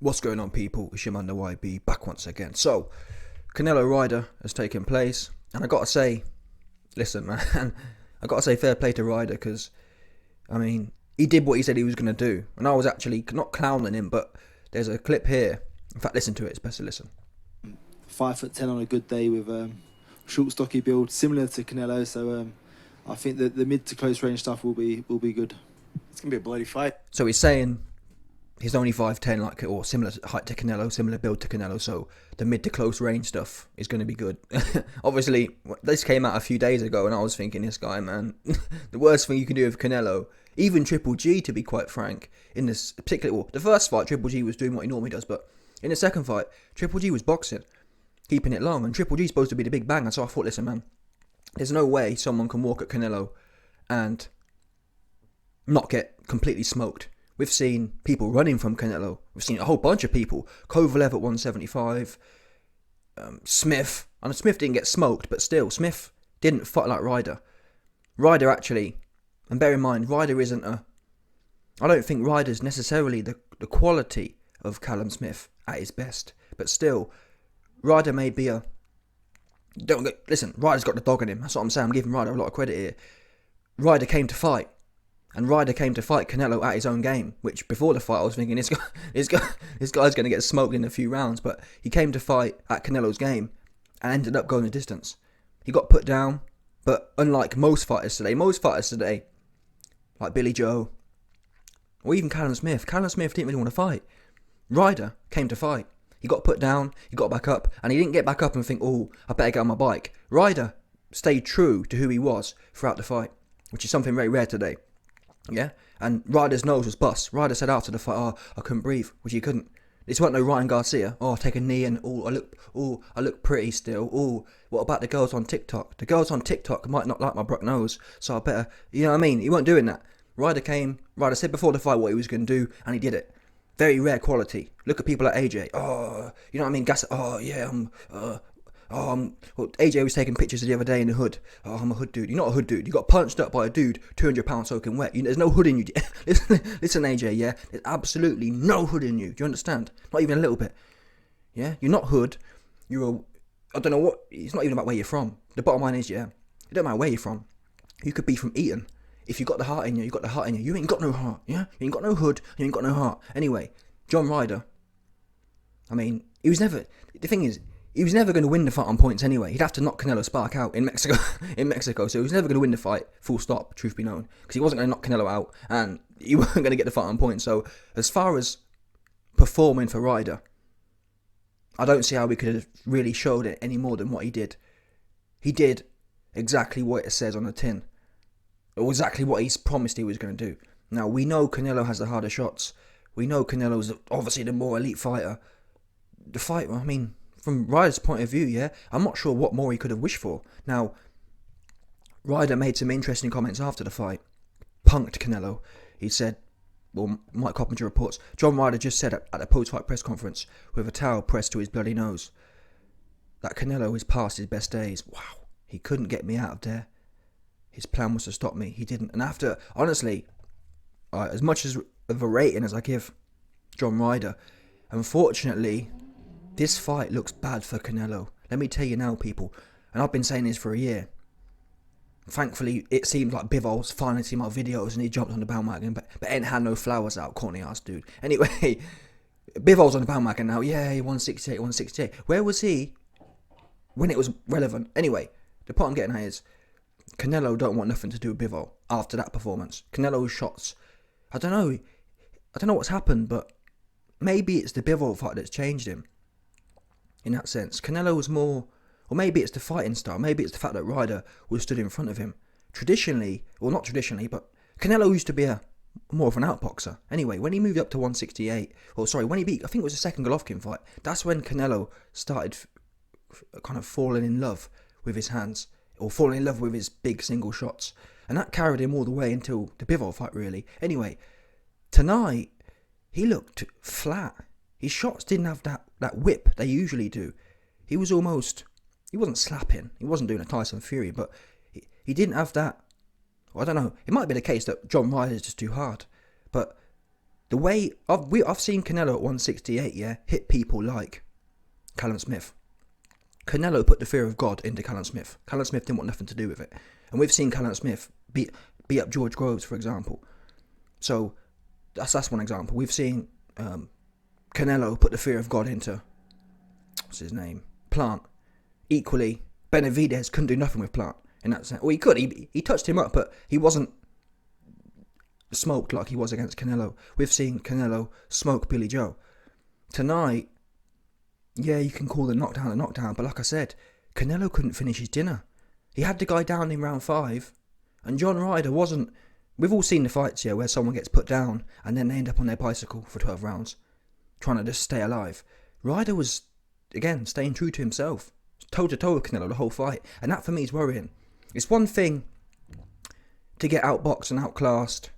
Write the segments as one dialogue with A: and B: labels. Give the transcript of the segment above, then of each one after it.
A: What's going on, people? It's your man, the YB, back once again. So, Canelo Ryder has taken place, and I gotta say, listen, man, I gotta say fair play to Ryder, because, I mean, he did what he said he was gonna do, and I was actually not clowning him, but there's a clip here. In fact, listen to it, it's best to listen.
B: 5'10" on a good day with short, stocky build, similar to Canelo. So I think that the mid to close range stuff will be good.
C: It's gonna be a bloody fight.
A: So he's saying he's only 5'10", or similar height to Canelo, similar build to Canelo, so the mid to close range stuff is going to be good. Obviously, this came out a few days ago, and I was thinking, this guy, man, the worst thing you can do with Canelo, even Triple G, to be quite frank, in this particular, well, the first fight, Triple G was doing what he normally does, but in the second fight, Triple G was boxing, keeping it long, and Triple G's supposed to be the big bang, and so I thought, listen, man, there's no way someone can walk at Canelo and not get completely smoked. We've seen people running from Canelo. We've seen a whole bunch of people. Kovalev at 175. Smith. I know Smith didn't get smoked, but still, Smith didn't fight like Ryder. Ryder actually, and bear in mind, Ryder isn't a... I don't think Ryder's necessarily the quality of Callum Smith at his best. But still, Ryder may be a... Listen, Ryder's got the dog in him. That's what I'm saying. I'm giving Ryder a lot of credit here. Ryder came to fight. And Ryder came to fight Canelo at his own game, which before the fight I was thinking, this guy's going to get smoked in a few rounds, but he came to fight at Canelo's game and ended up going the distance. He got put down, but unlike most fighters today, like Billy Joe, or even Callum Smith didn't really want to fight. Ryder came to fight. He got put down, he got back up, and he didn't get back up and think, oh, I better get on my bike. Ryder stayed true to who he was throughout the fight, which is something very rare today. Yeah, and Ryder's nose was bust. Ryder said after the fight, "Oh, I couldn't breathe," which he couldn't. This wasn't no Ryan Garcia. Oh, take a knee and I look pretty still. Oh, what about the girls on TikTok? The girls on TikTok might not like my broke nose, so I better, you know what I mean? He weren't doing that. Ryder said before the fight what he was going to do, and he did it. Very rare quality. Look at people like AJ. Oh, you know what I mean? Oh yeah, AJ was taking pictures the other day in the hood. Oh, I'm a hood dude. You're not a hood dude. You got punched up by a dude 200 pounds soaking wet. There's no hood in you. listen, AJ, yeah? There's absolutely no hood in you. Do you understand? Not even a little bit. Yeah? You're not hood. I don't know what, it's not even about where you're from. The bottom line is, yeah, it don't matter where you're from. You could be from Eton. If you got the heart in you, you got the heart in you. You ain't got no heart, yeah? You ain't got no hood, you ain't got no heart. Anyway, John Ryder, I mean, the thing is, he was never going to win the fight on points anyway. He'd have to knock Canelo Spark out in Mexico. So he was never going to win the fight, full stop, truth be known. Because he wasn't going to knock Canelo out, and he wasn't going to get the fight on points. So as far as performing for Ryder, I don't see how we could have really showed it any more than what he did. He did exactly what it says on the tin. Or exactly what he's promised he was going to do. Now, we know Canelo has the harder shots. We know Canelo's obviously the more elite fighter. The fight, I mean, from Ryder's point of view, yeah, I'm not sure what more he could have wished for. Now, Ryder made some interesting comments after the fight. Punked Canelo. He said, well, Mike Coppinger reports, John Ryder just said at a post-fight press conference with a towel pressed to his bloody nose that Canelo is past his best days. Wow, he couldn't get me out of there. His plan was to stop me. He didn't. And after, honestly, as much of a rating as I give John Ryder, unfortunately, this fight looks bad for Canelo. Let me tell you now, people, and I've been saying this for a year. Thankfully, it seems like Bivol's finally seen my videos and he jumped on the bandwagon, but ain't had no flowers out, corny ass dude. Anyway, Bivol's on the bandwagon now. Yeah, 168, 168. Where was he when it was relevant? Anyway, the point I'm getting at is, Canelo don't want nothing to do with Bivol after that performance. Canelo's shots, I don't know what's happened, but maybe it's the Bivol fight that's changed him. In that sense, Canelo was more, or maybe it's the fighting style, maybe it's the fact that Ryder was stood in front of him. Traditionally, or not traditionally, but Canelo used to be more of an outboxer. Anyway, when he moved up to 168, when he beat, I think it was the second Golovkin fight, that's when Canelo started kind of falling in love with his hands, or falling in love with his big single shots. And that carried him all the way until the Bivol fight, really. Anyway, tonight, he looked flat. His shots didn't have that whip they usually do. He wasn't slapping. He wasn't doing a Tyson Fury, but he didn't have that. Well, I don't know. It might be the case that John Ryder is just too hard. But The way I've seen Canelo at 168, yeah, hit people like Callum Smith. Canelo put the fear of God into Callum Smith. Callum Smith didn't want nothing to do with it. And we've seen Callum Smith beat up George Groves, for example. So that's one example. We've seen Canelo put the fear of God into, what's his name? Plant. Equally, Benavidez couldn't do nothing with Plant in that sense. Well, he could. He touched him up, but he wasn't smoked like he was against Canelo. We've seen Canelo smoke Billy Joe. Tonight, yeah, you can call the knockdown a knockdown, but like I said, Canelo couldn't finish his dinner. He had the guy down in round 5, and John Ryder wasn't. We've all seen the fights here where someone gets put down and then they end up on their bicycle for 12 rounds, trying to just stay alive. Ryder was, again, staying true to himself, toe-to-toe with Canelo the whole fight, and that for me is worrying. It's one thing to get outboxed and outclassed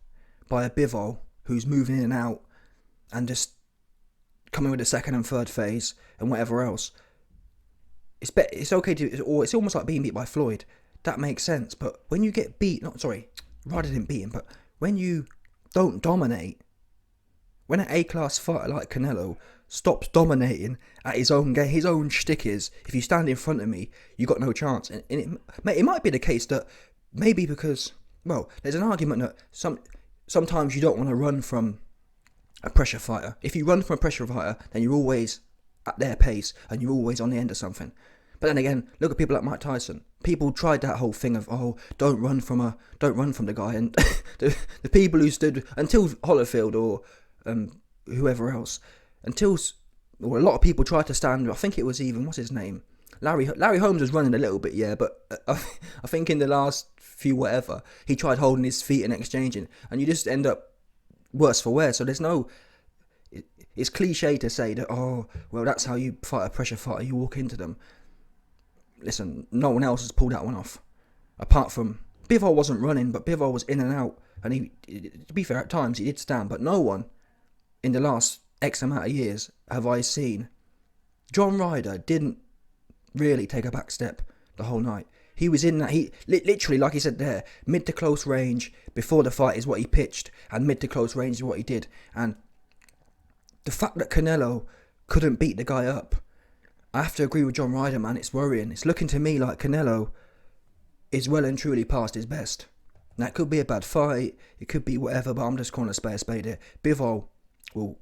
A: by a Bivol who's moving in and out and just coming with the second and third phase and whatever else. It's okay to, or it's almost like being beat by Floyd. That makes sense. But when you get beat, Ryder didn't beat him, but when you don't dominate, when an A-class fighter like Canelo stops dominating at his own game, his own shtick is, if you stand in front of me, you got no chance. And it might be the case that maybe because, well, there's an argument that sometimes you don't want to run from a pressure fighter. If you run from a pressure fighter, then you're always at their pace and you're always on the end of something. But then again, look at people like Mike Tyson. People tried that whole thing of, don't run from the guy, and the people who stood until Holyfield or whoever else, a lot of people tried to stand. I think it was even, what's his name, Larry Holmes was running a little bit, yeah, but I think in the last few whatever, he tried holding his feet and exchanging, and you just end up worse for wear. So there's no. It's cliche to say that, that's how you fight a pressure fighter. You walk into them. Listen, no one else has pulled that one off. Apart from, Bivol wasn't running, but Bivol was in and out. And to be fair, at times he did stand, but no one in the last X amount of years have I seen. John Ryder didn't really take a back step the whole night. He was in that, he literally, like he said there, mid to close range before the fight is what he pitched, and mid to close range is what he did. And the fact that Canelo couldn't beat the guy up, I have to agree with John Ryder, man. It's worrying. It's looking to me like Canelo is well and truly past his best. Now, it could be a bad fight, it could be whatever, but I'm just calling a spade here. Bivol will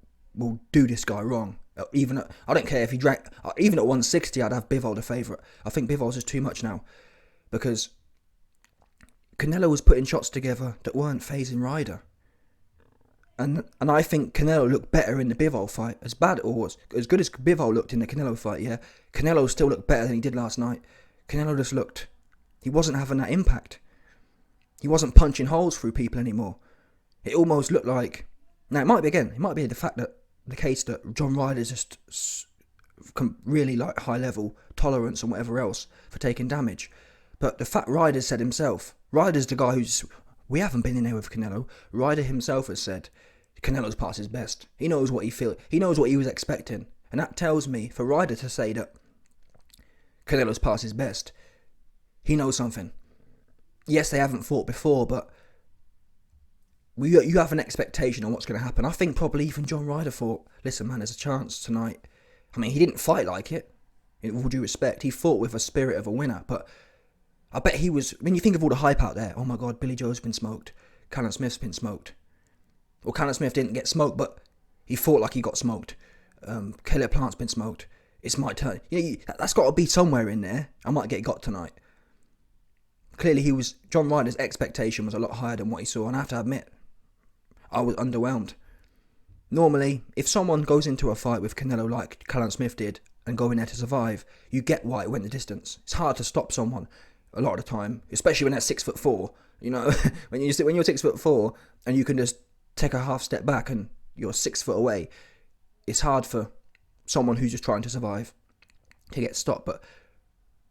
A: do this guy wrong. I don't care if he drank, even at 160, I'd have Bivol the favourite. I think Bivol's just too much now, because Canelo was putting shots together that weren't phasing Ryder. And I think Canelo looked better in the Bivol fight. As bad or as good as Bivol looked in the Canelo fight, yeah, Canelo still looked better than he did last night. Canelo just looked, he wasn't having that impact. He wasn't punching holes through people anymore. It almost looked like, now it might be the case that John Ryder's just really like high level tolerance and whatever else for taking damage. But the fact Ryder said himself, Ryder's the guy we haven't been in there with Canelo. Ryder himself has said Canelo's past his best. He knows what he knows what he was expecting. And that tells me, for Ryder to say that Canelo's past his best, he knows something. Yes, they haven't fought before, but you have an expectation on what's going to happen. I think probably even John Ryder thought, listen man, there's a chance tonight. I mean, he didn't fight like it, in all due respect. He fought with a spirit of a winner, but I bet he was, when you think of all the hype out there, oh my God, Billy Joe's been smoked, Callum Smith's been smoked. Well, Callum Smith didn't get smoked, but he fought like he got smoked. Caleb Plant's been smoked. It's my turn. That's got to be somewhere in there. I might get got tonight. Clearly John Ryder's expectation was a lot higher than what he saw, and I have to admit, I was underwhelmed. Normally, if someone goes into a fight with Canelo like Callum Smith did, and go in there to survive, you get why it went the distance. It's hard to stop someone a lot of the time, especially when they're 6'4". You know, when you're 6'4" and you can just take a half step back and you're 6 foot away, it's hard for someone who's just trying to survive to get stopped. But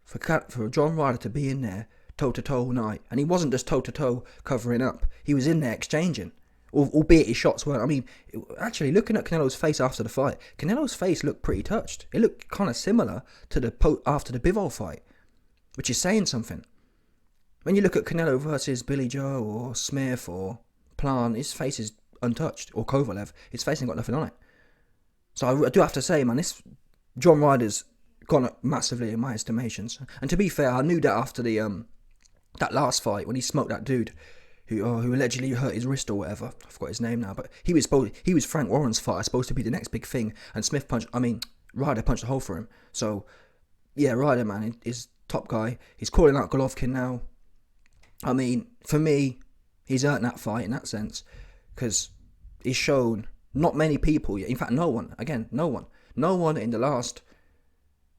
A: for John Ryder to be in there toe-to-toe all night, and he wasn't just toe-to-toe covering up, he was in there exchanging, albeit his shots weren't. I mean, actually, looking at Canelo's face after the fight, Canelo's face looked pretty touched. It looked kind of similar to after the Bivol fight, which is saying something. When you look at Canelo versus Billy Joe or Smith or Plant, his face is untouched, or Kovalev. His face ain't got nothing on it. So I do have to say, man, this John Ryder's gone up massively in my estimations. And to be fair, I knew that after the that last fight when he smoked that dude who allegedly hurt his wrist or whatever. I forgot his name now, but he was Frank Warren's fighter, supposed to be the next big thing. And Ryder punched a hole for him. So yeah, Ryder, man, is top guy. He's calling out Golovkin now. I mean, for me, he's earned that fight in that sense, because he's shown not many people yet. In fact, no one in the last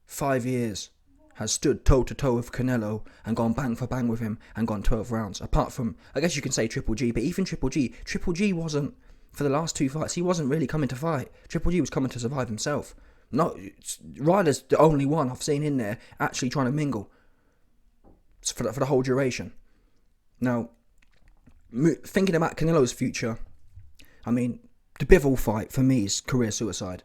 A: 5 years has stood toe-to-toe with Canelo and gone bang for bang with him and gone 12 rounds. Apart from, I guess you can say Triple G, but even Triple G wasn't, for the last 2 fights, he wasn't really coming to fight. Triple G was coming to survive himself. No, Ryder's the only one I've seen in there actually trying to mingle for the whole duration. Now, thinking about Canelo's future, I mean, the Bivol fight for me is career suicide.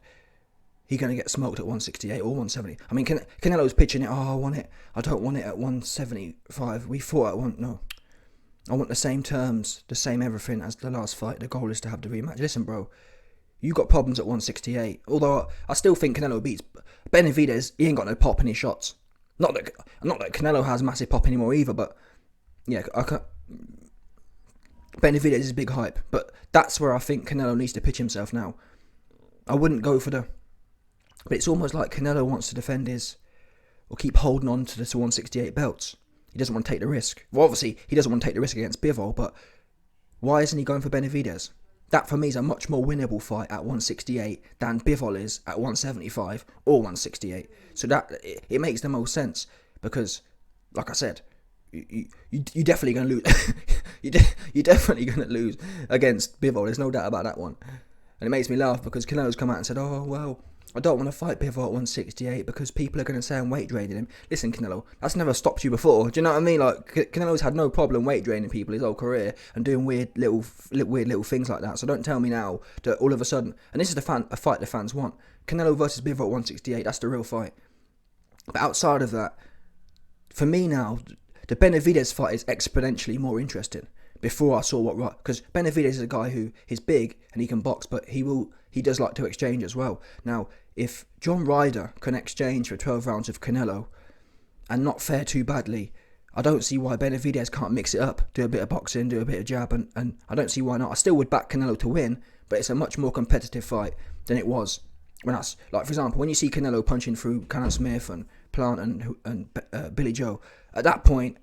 A: He's going to get smoked at 168 or 170. I mean, Canelo's pitching it, I want it. I don't want it at 175. We thought I want the same terms, the same everything as the last fight. The goal is to have the rematch. Listen, bro, you got problems at 168. Although I still think Canelo beats Benavidez. He ain't got no pop in his shots. Not that Canelo has massive pop anymore either, but yeah, Benavidez is big hype. But that's where I think Canelo needs to pitch himself now. I wouldn't go for but it's almost like Canelo wants to defend or keep holding on to the 168 belts. He doesn't want to take the risk. Well, obviously, he doesn't want to take the risk against Bivol, but why isn't he going for Benavidez? That, for me, is a much more winnable fight at 168 than Bivol is at 175 or 168. So that it makes the most sense, because, like I said, you're definitely going to lose. You're definitely going to lose against Bivol. There's no doubt about that one. And it makes me laugh because Canelo's come out and said, oh, well, I don't want to fight Bivol at 168 because people are going to say I'm weight draining him. Listen, Canelo, that's never stopped you before. Do you know what I mean? Like, Canelo's had no problem weight draining people his whole career and doing weird little things like that. So don't tell me now that all of a sudden, and this is a fight the fans want, Canelo versus Bivol at 168, that's the real fight. But outside of that, for me now, the Benavidez fight is exponentially more interesting. Before I saw because Benavidez is a guy who is big and he can box, but he does like to exchange as well. Now, if John Ryder can exchange for 12 rounds with Canelo and not fare too badly, I don't see why Benavidez can't mix it up, do a bit of boxing, do a bit of jab, and I don't see why not. I still would back Canelo to win, but it's a much more competitive fight than it was when like, for example, when you see Canelo punching through Callum Smith and Plant and Billy Joe, at that point,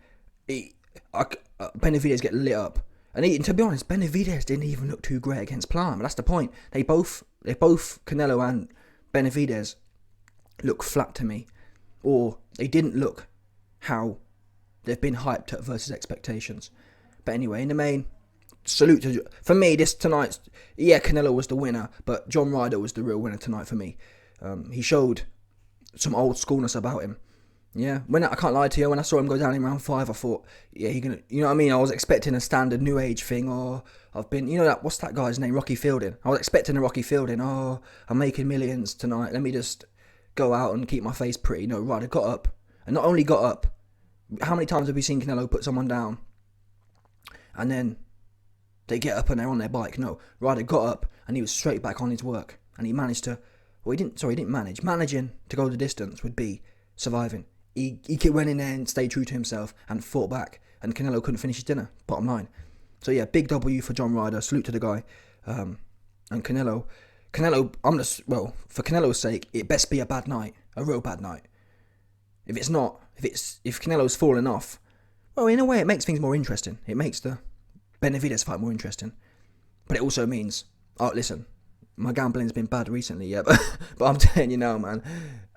A: Benavidez get lit up. And to be honest, Benavidez didn't even look too great against Plant. But that's the point. They both Canelo and Benavidez look flat to me, or they didn't look how they've been hyped at versus expectations. But anyway, in the main, salute to, for me, Canelo was the winner, but John Ryder was the real winner tonight for me. He showed some old schoolness about him. Yeah, I can't lie to you, when I saw him go down in round 5, I thought, yeah, you know what I mean? I was expecting a standard new age thing, or what's that guy's name? Rocky Fielding. I was expecting a Rocky Fielding. Oh, I'm making millions tonight. Let me just go out and keep my face pretty. No, Ryder got up. And not only got up, how many times have we seen Canelo put someone down and then they get up and they're on their bike? No, Ryder got up and he was straight back on his work. And he managed to, managing to go the distance would be surviving. He went in there and stayed true to himself and fought back. And Canelo couldn't finish his dinner, bottom line. So yeah, big W for John Ryder. Salute to the guy. And Canelo, for Canelo's sake, it best be a bad night. A real bad night. If Canelo's falling off, well, in a way, it makes things more interesting. It makes the Benavidez fight more interesting. But it also means, listen, my gambling's been bad recently, yeah, but I'm telling you now, man,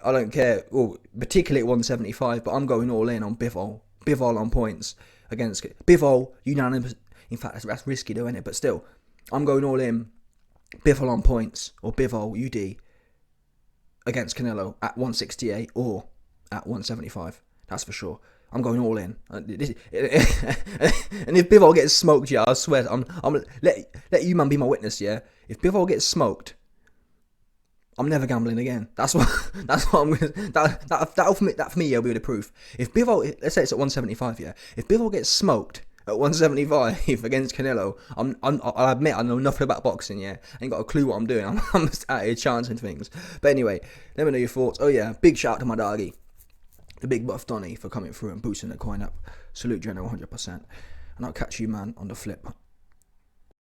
A: I don't care. Well, particularly at 175, but I'm going all in on Bivol. Bivol on points against Bivol, unanimous. In fact, that's risky though, isn't it? But still, I'm going all in. Bivol on points, or Bivol UD against Canelo at 168 or at 175. That's for sure. I'm going all in. And if Bivol gets smoked, yeah, I swear, I'm let you man be my witness, yeah. If Bivol gets smoked, I'm never gambling again. That's what I'm gonna. That for me, yeah, will be the proof. If Bivol, let's say it's at 175, yeah. If Bivol gets smoked at 175 against Canelo. I'll admit I know nothing about boxing. Yeah, I ain't got a clue what I'm doing. I'm just out here chancing things. But anyway, let me know your thoughts. Oh yeah, big shout out to my doggy, the big buff Donny, for coming through and boosting the coin up. Salute General 100%. And I'll catch you, man, on the flip.